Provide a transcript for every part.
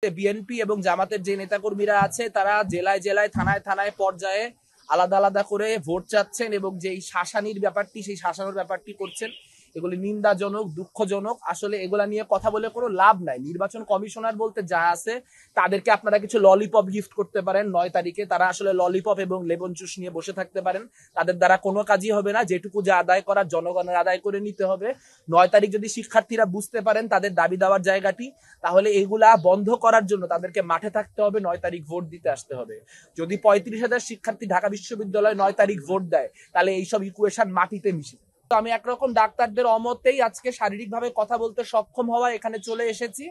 BNP এবং জামাতের যে নেতাকর্মীরা আছে তারা জেলায় জেলায় থানায় থানায় পর্যায়ে আলাদা আলাদা করে ভোট চাচ্ছেন এবং যেই শাসানির ব্যাপারটি সেই শাসানোর ব্যাপারটি করছেন, এগুলি নিন্দাজনক, দুঃখজনক। আসলে এগুলা নিয়ে কথা বলে কোনো লাভ নাই। নির্বাচন কমিশনার বলতে যা আছে তাদেরকে আপনারা কিছু ললিপপ গিফট করতে পারেন ৯ তারিখে। তারা আসলে ললিপপ এবং লেবন জুস নিয়ে বসে থাকতে পারেন, তাদের দ্বারা কোনো কাজই হবে না। যেটুকু যা আদায় করার জনগণের আদায় করে নিতে হবে। ৯ তারিখ যদি শিক্ষার্থীরা বুঝতে পারেন তাদের দাবি দেওয়ার জায়গাটি, তাহলে এগুলা বন্ধ করার জন্য তাদেরকে মাঠে থাকতে হবে, ৯ তারিখ ভোট দিতে আসতে হবে। যদি ৩৫,০০০ শিক্ষার্থী ঢাকা বিশ্ববিদ্যালয়ে ৯ তারিখ ভোট দেয়, তাহলে এইসব ইকুয়েশন মাটিতে মিশে। আমি একরকম ডাক্তারদের অমতেই আজকে শারীরিকভাবে কথা বলতে সক্ষম হওয়া এখানে চলে এসেছি।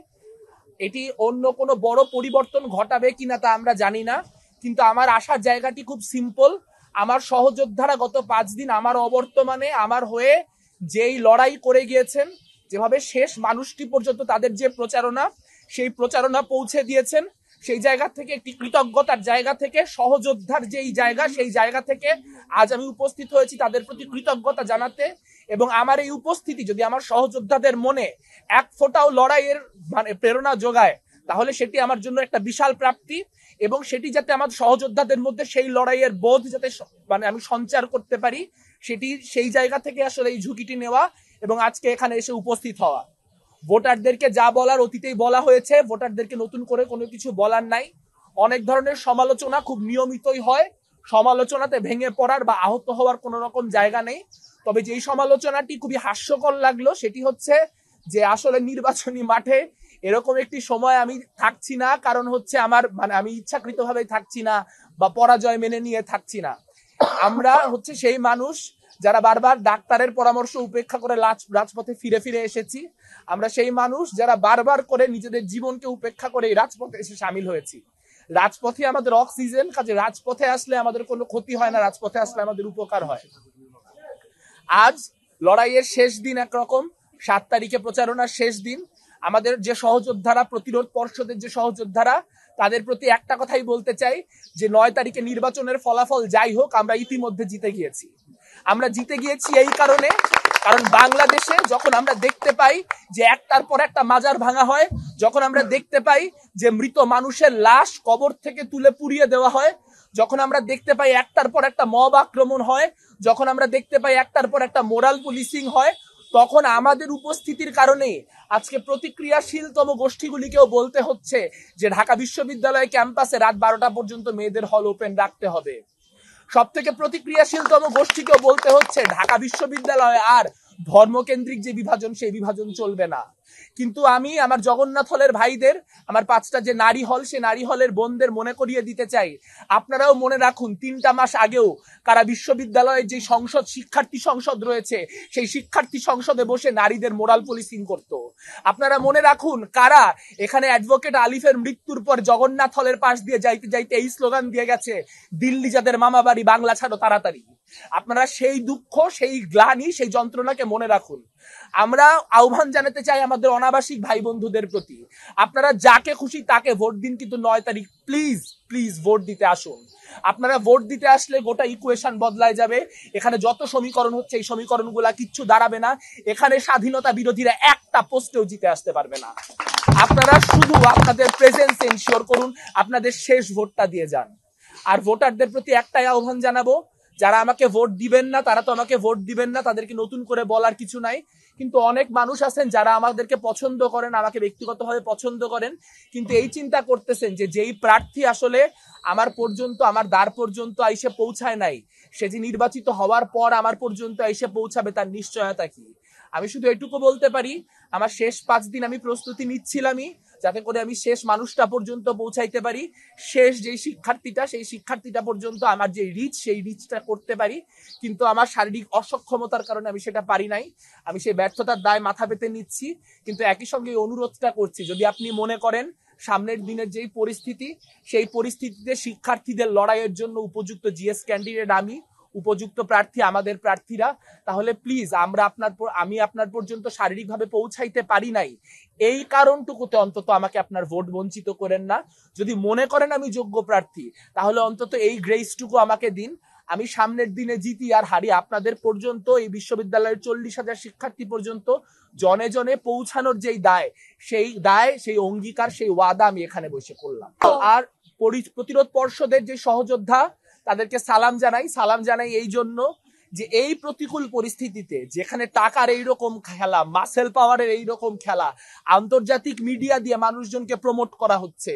এটি অন্য কোনো বড় পরিবর্তন ঘটাবে কিনা তা আমরা জানি না, কিন্তু আমার আসার জায়গাটি খুব সিম্পল। আমার সহযোদ্ধারা গত 5 দিন আমার অবর্তমানে আমার হয়ে যেই লড়াই করে গিয়েছেন, যেভাবে শেষ মানুষটি পর্যন্ত তাদের যে প্রচারণা, সেই প্রচারণা পৌঁছে দিয়েছেন, সেই জায়গা থেকে একটি কৃতজ্ঞতার জায়গা থেকে, সহযোদ্ধার যেই জায়গা সেই জায়গা থেকে আজ আমি উপস্থিত হয়েছি তাদের প্রতি কৃতজ্ঞতা জানাতে। এবং আমার এই উপস্থিতি যদি আমার সহযোদ্ধাদের মনে এক ফোঁটাও লড়াইয়ের প্রেরণা যোগায়, তাহলে সেটি আমার জন্য একটা বিশাল প্রাপ্তি। এবং সেটি যাতে আমার সহযোদ্ধাদের মধ্যে সেই লড়াইয়ের বোধ যাতে আমি সঞ্চার করতে পারি, সেটি সেই জায়গা থেকে আসলে এই ঝুঁকিটি নেওয়া এবং আজকে এখানে এসে উপস্থিত হওয়া। ভোটারদেরকে যা বলার অতীতেই বলা হয়েছে, ভোটারদেরকে নতুন করে কোনো কিছু বলার নাই। অনেক ধরনের সমালোচনা খুব নিয়মিতই হয়, সমালোচনাতে ভেঙে পড়ার বা আহত হওয়ার কোনো রকম জায়গা নেই। তবে যেই সমালোচনাটি খুবই হাস্যকর লাগলো সেটি হচ্ছে যে আসলে নির্বাচনী মাঠে এরকম একটি সময় আমি থাকছি না, কারণ হচ্ছে আমার আমি ইচ্ছাকৃতভাবে থাকছি না বা পরাজয় মেনে নিয়ে থাকছি না। আমরা হচ্ছে সেই মানুষ যারা বারবার ডাক্তারের পরামর্শ উপেক্ষা করে রাজপথে ফিরে ফিরে এসেছি। আমরা সেই মানুষ যারা বারবার করে নিজেদের জীবনকে উপেক্ষা করে রাজপথে এসে সামিল হয়েছি। রাজপথে আমাদের অক্সিজেন, কাজে রাজপথে আসলে আমাদের কোনো ক্ষতি হয় না, রাজপথে আসলে আমাদের উপকার হয়। আজ লড়াইয়ের শেষ দিন, একরকম 7 তারিখে প্রচারণার শেষ দিন। আমাদের যে সহযোদ্ধারা, প্রতিরোধ পর্ষদের যে সহযোদ্ধারা, তাদের প্রতি একটা কথাই বলতে চাই যে 9 তারিখে নির্বাচনের ফলাফল যাই হোক, আমরা ইতিমধ্যে জিতে গিয়েছি। আমরা জিতে গিয়েছি এই কারণে, কারণ বাংলাদেশে যখন আমরা দেখতে পাই যে একটার পর একটা মাজার ভাঙা হয়, যখন আমরা দেখতে পাই যে মৃত মানুষের লাশ কবর থেকে তুলে পুড়িয়ে দেওয়া হয়, যখন আমরা দেখতে পাই একটার পর একটা মব আক্রমণ হয়, যখন আমরা দেখতে পাই একটার পর একটা মোরাল পুলিশিং হয়, তখন আমাদের উপস্থিতির কারণে আজকে প্রতিক্রিয়াশীলতম গোষ্ঠীগুলিকেও বলতে হচ্ছে যে ঢাকা বিশ্ববিদ্যালয় ক্যাম্পাসে রাত 12টা পর্যন্ত মেয়েদের হল ওপেন রাখতে হবে। সব থেকে প্রতিক্রিয়াশীলতম গোষ্ঠীকেও বলতে হচ্ছে ঢাকা বিশ্ববিদ্যালয়ে আর ধর্মকেন্দ্রিক যে বিভাজন, সেই বিভাজন চলবে না। কিন্তু আমি আমার জগন্নাথ হলের ভাইদের, আমার 5টা যে নারী হল, সে নারী হলের বোনদের মনে করিয়ে দিতে চাই, আপনারাও মনে রাখুন 3টা মাস আগেও কারা বিশ্ববিদ্যালয়ের যে সংসদ, শিক্ষার্থী সংসদ রয়েছে, সেই শিক্ষার্থী সংসদে বসে নারীদের মোরাল পুলিশিং করত। আপনারা মনে রাখুন কারা এখানে অ্যাডভোকেট আলিফের মৃত্যুর পর জগন্নাথ হলের পাশ দিয়ে যাইতে যাইতে এই স্লোগান দিয়ে গেছে, দিল্লি যাদের মামা বাড়ি, বাংলা ছাড়ো তাড়াতাড়ি। আপনারা সেই দুঃখ, সেই গ্লানি, সেই যন্ত্রণাকে মনে রাখুন। আমরা আহ্বান জানাতে চাই আমাদের অনাবাসিক ভাই বন্ধুদের প্রতি, আপনারা যাকে খুশি তাকে ভোট দিন, কিন্তু 9 তারিখ প্লিজ প্লিজ ভোট দিতে আসুন। আপনারা ভোট দিতে আসলে গোটা ইকুয়েশন বদলায় যাবে। এখানে যত সমীকরণ হচ্ছে, এই সমীকরণগুলা কিচ্ছু দাঁড়াবে না। এখানে স্বাধীনতা বিরোধীরা একটা পোস্টেও জিতে আসতে পারবে না। আপনারা শুধু আপনাদের প্রেজেন্স এনশিওর করুন, আপনাদের শেষ ভোটটা দিয়ে যান। আর ভোটারদের প্রতি একটাই আহ্বান জানাবো, যারা আমাকে ভোট দিবেন না তারা তো আমাকে ভোট দিবেন না, তাদেরকে নতুন করে বলার কিছু নাই। কিন্তু অনেক মানুষ আছেন যারা আমাদেরকে পছন্দ করেন, আমাকে ব্যক্তিগতভাবে পছন্দ করেন, কিন্তু এই চিন্তা করতেছেন যে যেই প্রার্থী আসলে আমার পর্যন্ত, আমার দ্বার পর্যন্ত আইসে পৌঁছায় নাই, সে যে নির্বাচিত হওয়ার পর আমার পর্যন্ত আইসে পৌঁছাবে তার নিশ্চয়তা কি। আমি শুধু এটুকু বলতে পারি, আমার শেষ 5 দিন আমি প্রস্তুতি নিচ্ছিলামই যাতে করে আমি শেষ মানুষটা পর্যন্ত পৌঁছাইতে পারি, শেষ যেই শিক্ষার্থীটা, সেই শিক্ষার্থীটা পর্যন্ত আমার যে রিচ, সেই রিচটা করতে পারি। কিন্তু আমার শারীরিক অসক্ষমতার কারণে আমি সেটা পারি নাই। আমি সেই ব্যর্থতার দায় মাথা পেতে নিচ্ছি, কিন্তু একই সঙ্গে অনুরোধটা করছি, যদি আপনি মনে করেন সামনের দিনের যেই পরিস্থিতি, সেই পরিস্থিতিতে শিক্ষার্থীদের লড়াইয়ের জন্য উপযুক্ত জিএস ক্যান্ডিডেট আমি, উপযুক্ত প্রার্থী আমাদের প্রার্থীরা, তাহলে প্লিজ আমি আপনার পর্যন্ত শারীরিকভাবে পৌঁছাইতে পারি নাই, এই কারণটুকুতে অন্তত আমাকে আপনার ভোট বঞ্চিত করেন না। যদি মনে করেন আমি যোগ্য প্রার্থী, তাহলে অন্তত এই গ্রেসটুকু আমাকে দিন। আমি সামনের দিনে জিতি আর হারি আপনাদের পর্যন্ত, এই বিশ্ববিদ্যালয়ের 40,000 শিক্ষার্থী পর্যন্ত জনে জনে পৌঁছানোর যেই দায়, সেই অঙ্গীকার, সেই ওয়াদা আমি এখানে বসে করলাম। আর প্রতিরোধ পর্ষদের যে সহযোদ্ধা, তাদেরকে সালাম জানাই এই জন্য যে এই প্রতিকূল পরিস্থিতিতে যেখানে টাকার এইরকম খেলা, মাসেল পাওয়ারের এইরকম খেলা, আন্তর্জাতিক মিডিয়া দিয়ে মানুষজনকে প্রমোট করা হচ্ছে,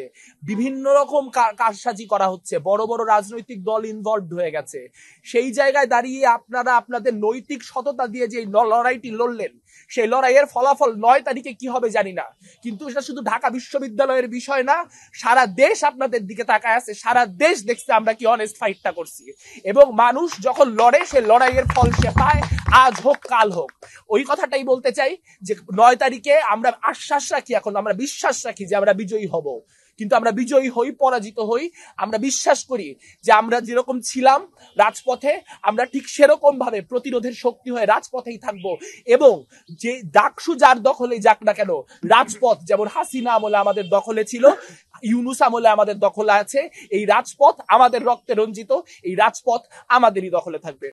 বিভিন্ন রকম কারসাজি করা হচ্ছে, বড় বড় রাজনৈতিক দল ইনভলভড হয়ে গেছে, সেই জায়গায় দাঁড়িয়ে আপনারা আপনাদের নৈতিক সততা দিয়ে যে লড়াইটি লড়লেন, সেই লড়াইয়ের ফলাফল 9 তারিখে কি হবে জানি না, কিন্তু এটা শুধু ঢাকা বিশ্ববিদ্যালয়ের বিষয় না, সারা দেশ আপনাদের দিকে তাকায় আছে, সারা দেশ দেখছে আমরা কি অনেস্ট ফাইটটা করছি। এবং মানুষ যখন লড়ে, সে লড়াইয়ের ফল সে পায়, আজ হোক কাল হোক। ওই কথাটাই বলতে চাই যে 9 তারিখে আমরা আশ্বাস রাখি, এখন আমরা বিশ্বাস রাখি যে আমরা বিজয়ী হব, কিন্তু আমরা বিজয়ী হই, পরাজিত হই, আমরা বিশ্বাস করি যে আমরা যেরকম ছিলাম রাজপথে, আমরা ঠিক সেরকম ভাবে প্রতিরোধের শক্তি হয়ে রাজপথেই থাকব। এবং যে ডাকসু যার দখলে যাক না কেন, রাজপথ যেমন হাসিনা আমলে আমাদের দখলে ছিল, ইউনূস আমলে আমাদের দখলে আছে, এই রাজপথ আমাদের রক্তে রঞ্জিত, এই রাজপথ আমাদেরই দখলে থাকবে।